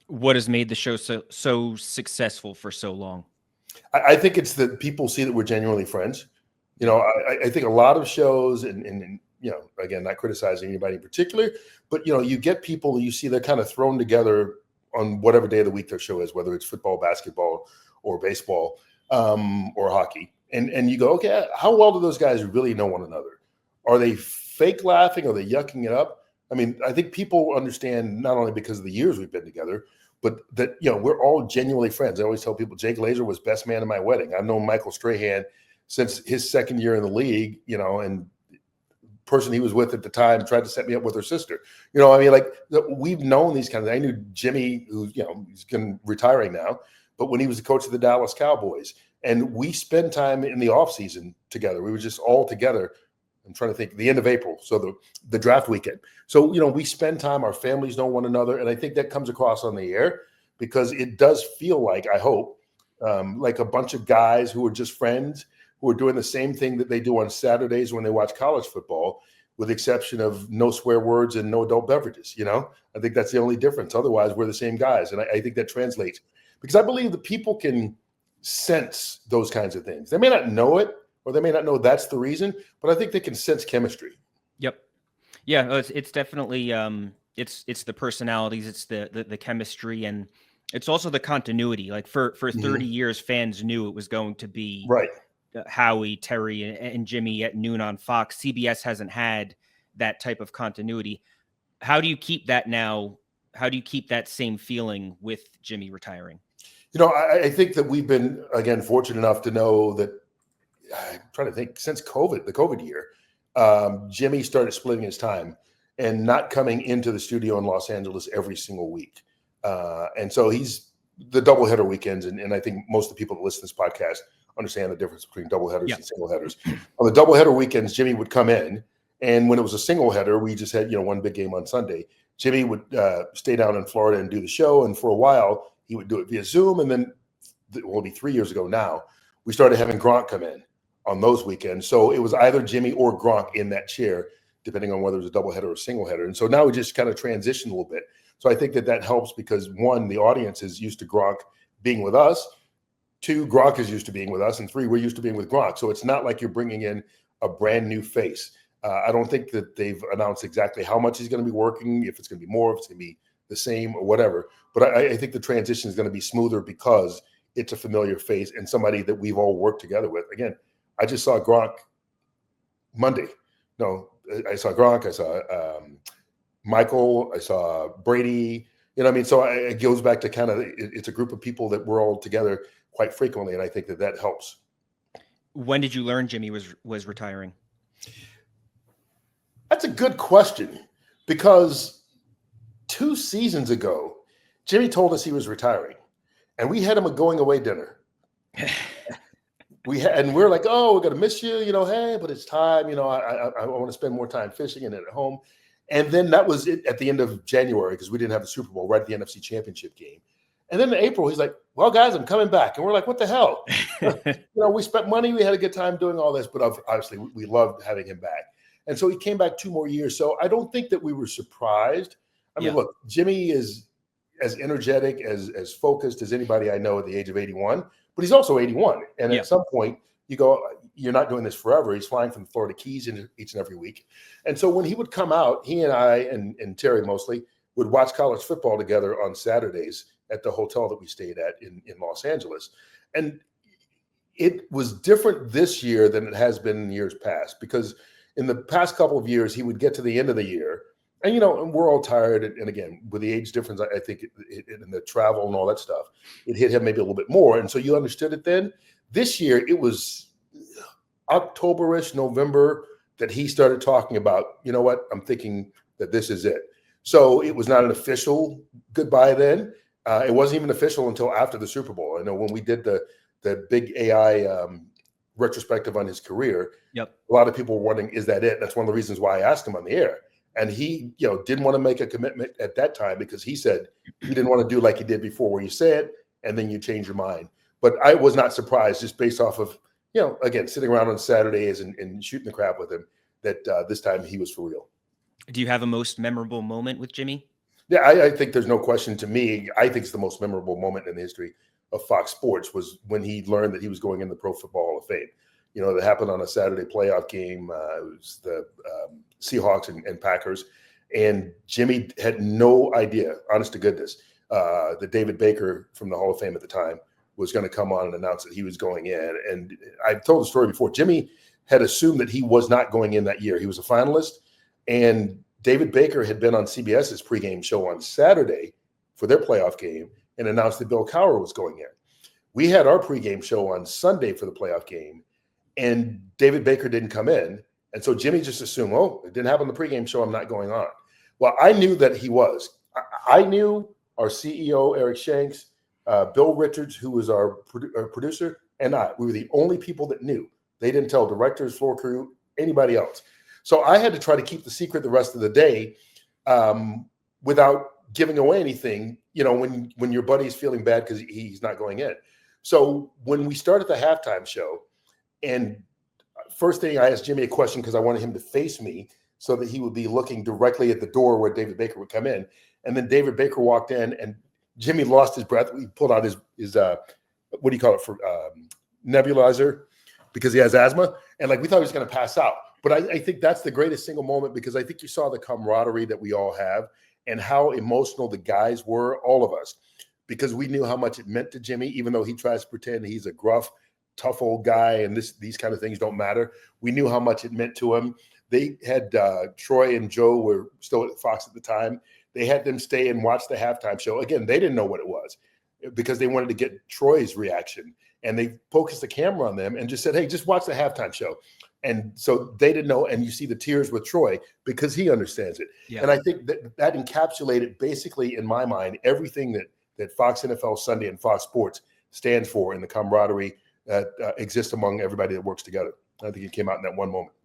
What has made the show so successful for so long? I think it's that people see that we're genuinely friends. I think a lot of shows, and again, not criticizing anybody in particular, but you get people, you see they're kind of thrown together on whatever day of the week their show is, whether it's football, basketball, or baseball, or hockey, and you go, okay, how well do those guys really know one another? Are they fake laughing? Are they yucking it up? I mean, I think people understand not only because of the years we've been together, but that we're all genuinely friends. I always tell people Jake Laser was best man at my wedding. I've known Michael Strahan since his second year in the league, and the person he was with at the time tried to set me up with her sister. I mean, like we've known these kind of. I knew Jimmy, who's he's retiring now, but when he was the coach of the Dallas Cowboys, and we spend time in the offseason together. We were just all together. I'm trying to think, the end of April, so the draft weekend. So, we spend time, our families know one another, and I think that comes across on the air because it does feel like, I hope, like a bunch of guys who are just friends who are doing the same thing that they do on Saturdays when they watch college football, with the exception of no swear words and no adult beverages. I think that's the only difference. Otherwise, we're the same guys, and I think that translates because I believe that people can sense those kinds of things. They may not know it, or they may not know that's the reason, but I think they can sense chemistry. Yep. Yeah, it's definitely it's the personalities, it's the chemistry, and it's also the continuity. Like for 30 years, fans knew it was going to be right. Howie, Terry, and Jimmy at noon on Fox. CBS hasn't had that type of continuity. How do you keep that now? How do you keep that same feeling with Jimmy retiring? I think that we've been, again, fortunate enough to know that, I'm trying to think, since the COVID year, Jimmy started splitting his time and not coming into the studio in Los Angeles every single week. And so he's the doubleheader weekends. And I think most of the people that listen to this podcast understand the difference between doubleheaders and single headers. On the doubleheader weekends, Jimmy would come in. And when it was a single header, we just had, one big game on Sunday. Jimmy would stay down in Florida and do the show. And for a while, he would do it via Zoom. And then, it will be 3 years ago now, we started having Gronk come in on those weekends. So it was either Jimmy or Gronk in that chair, depending on whether it was a doubleheader or a single header. And so now we just kind of transitioned a little bit. So I think that helps because, one, the audience is used to Gronk being with us. 2, Gronk is used to being with us. And 3, we're used to being with Gronk. So it's not like you're bringing in a brand new face. I don't think that they've announced exactly how much he's going to be working, if it's going to be more, if it's going to be the same or whatever. But I think the transition is going to be smoother because it's a familiar face and somebody that we've all worked together with. Again, I just saw Gronk Monday. No, I saw Gronk. I saw Michael. I saw Brady. I mean, so it goes back to kind of it's a group of people that we're all together quite frequently, and I think that helps. When did you learn Jimmy was retiring? That's a good question because 2 seasons ago, Jimmy told us he was retiring, and we had him a going away dinner. And we're like, oh, we're gonna miss you, hey, but it's time, I want to spend more time fishing and at home. And then that was it at the end of January because we didn't have the Super Bowl right at the NFC Championship game. And then in April, he's like, well, guys, I'm coming back. And we're like, what the hell? We spent money, we had a good time doing all this, but obviously we loved having him back. And so he came back 2 more years. So I don't think that we were surprised. I mean, look, Jimmy is as energetic, as focused as anybody I know at the age of 81, but he's also 81. And at some point you go, you're not doing this forever. He's flying from the Florida Keys each and every week. And so when he would come out, he and I and Terry mostly would watch college football together on Saturdays at the hotel that we stayed at in Los Angeles. And it was different this year than it has been in years past, because in the past couple of years, he would get to the end of the year and, and we're all tired. And again, with the age difference, I think and the travel and all that stuff, it hit him maybe a little bit more. And so you understood it then. This year, it was October-ish, November, that he started talking about, I'm thinking that this is it. So it was not an official goodbye then. It wasn't even official until after the Super Bowl. I know when we did the big AI retrospective on his career, a lot of people were wondering, is that it? That's one of the reasons why I asked him on the air. And he, didn't want to make a commitment at that time because he said he didn't want to do like he did before, where you say it and then you change your mind. But I was not surprised, just based off of, again, sitting around on Saturdays and shooting the crap with him, that this time he was for real. Do you have a most memorable moment with Jimmy? Yeah, I think there's no question. To me, I think it's the most memorable moment in the history of Fox Sports was when he learned that he was going in the Pro Football Hall of Fame. You know, that happened on a Saturday playoff game. It was the Seahawks and Packers, and Jimmy had no idea, honest to goodness, that David Baker from the Hall of Fame at the time was going to come on and announce that he was going in. And I've told the story before. Jimmy had assumed that he was not going in that year. He was a finalist, and David Baker had been on CBS's pregame show on Saturday for their playoff game and announced that Bill Cowher was going in. We had our pregame show on Sunday for the playoff game, and David Baker didn't come in. And so Jimmy just assumed, oh, it didn't happen on the pregame show, I'm not going on. Well, I knew that he was. I knew our CEO, Eric Shanks, Bill Richards, who was our producer, and I. We were the only people that knew. They didn't tell directors, floor crew, anybody else. So I had to try to keep the secret the rest of the day without giving away anything, you know, when your buddy's feeling bad because he's not going in. So when we started the halftime show, and first thing I asked Jimmy a question because I wanted him to face me so that he would be looking directly at the door where David Baker would come in. And then David Baker walked in and Jimmy lost his breath. He pulled out his what do you call it, for nebulizer, because he has asthma. And like, we thought he was going to pass out. But I think that's the greatest single moment, because I think you saw the camaraderie that we all have and how emotional the guys were, all of us, because we knew how much it meant to Jimmy, even though he tries to pretend he's a gruff, tough old guy and these kind of things don't matter. We knew how much it meant to him. They had Troy and Joe were still at Fox at the time. They had them stay and watch the halftime show. Again, they didn't know what it was because they wanted to get Troy's reaction. And they focused the camera on them and just said, hey, just watch the halftime show. And so they didn't know. And you see the tears with Troy because he understands it. Yeah. And I think that encapsulated basically, in my mind, everything that Fox NFL Sunday and Fox Sports stands for in the camaraderie that exists among everybody that works together. I think it came out in that one moment.